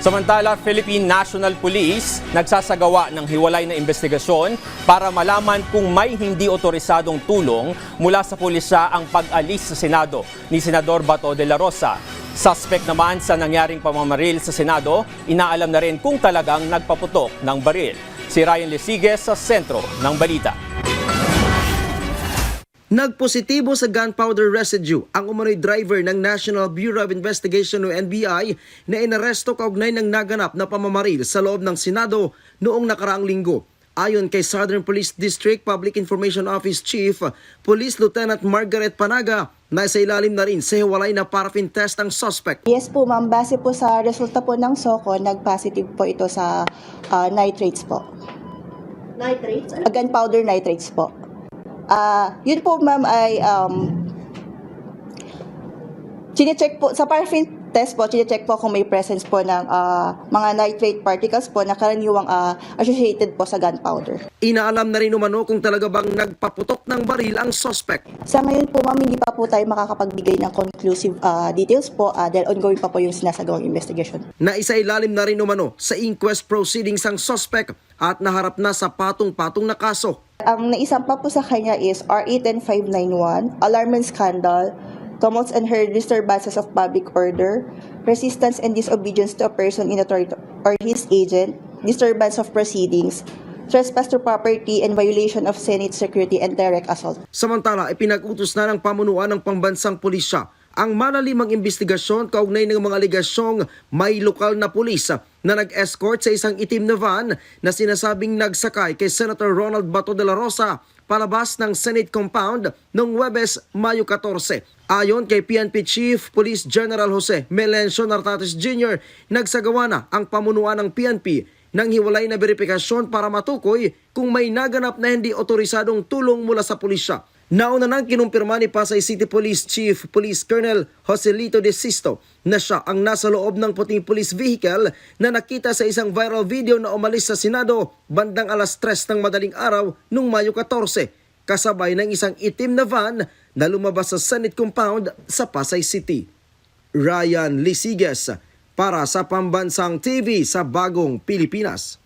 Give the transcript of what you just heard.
Samantala, Philippine National Police nagsasagawa ng hiwalay na investigasyon para malaman kung may hindi otorisadong tulong mula sa pulisya ang pag-alis sa Senado ni Senador Bato de la Rosa. Suspect naman sa nangyaring pamamaril sa Senado, inaalam na rin kung talagang nagpaputok ng baril. Si Ryan Lesiges sa sentro ng balita. Nagpositibo sa gunpowder residue ang umano'y driver ng National Bureau of Investigation o NBI na inaresto kaugnay ng naganap na pamamaril sa loob ng Senado noong nakaraang linggo. Ayon kay Southern Police District Public Information Office Chief Police Lieutenant Margaret Panaga, nasa ilalim na rin sa hiwalay na paraffin test ang suspect. Yes po ma'am, base po sa resulta po ng SOCO, nag-positive po ito sa nitrates po. Nitrates? Gunpowder nitrates po. Yun po ma'am ay chinecheck po sa paraffin test po, chinecheck po kung may presence po ng mga nitrate particles po na karaniwang associated po sa gunpowder. Inaalam na rin umano kung talaga bang nagpaputok ng baril ang suspect. Sa ngayon po ma'am, hindi pa po tayo makakapagbigay ng conclusive details po dahil ongoing pa po yung sinasagawang investigation. Naisailalim na rin umano sa inquest proceedings ang suspect at naharap na sa patong-patong na kaso. Ang naisampa po sa kanya is RA 10591, alarm and scandal, tumults and heard disturbances of public order, resistance and disobedience to a person in authority or his agent, disturbance of proceedings, trespass to property and violation of Senate security and direct assault. Samantala, ipinag-utos na ng pamunuan ng pambansang pulisya ang malalimang investigasyon kaugnay ng mga aligasyong may lokal na pulis na nag-escort sa isang itim na van na sinasabing nagsakay kay Senator Ronald Bato de la Rosa palabas ng Senate compound noong Huwebes, Mayo 14. Ayon kay PNP Chief Police General Jose Melencio Nartates Jr., nagsagawa na ang pamunuan ng PNP ng hiwalay na beripikasyon para matukoy kung may naganap na hindi otorisadong tulong mula sa pulisya. Nauna nang kinumpirma ni Pasay City Police Chief Police Colonel Joselito de Sisto na siya ang nasa loob ng puting police vehicle na nakita sa isang viral video na umalis sa Senado bandang alas 3 ng madaling araw noong Mayo 14, kasabay ng isang itim na van na lumabas sa Senate compound sa Pasay City. Ryan Lesiges para sa Pambansang TV sa Bagong Pilipinas.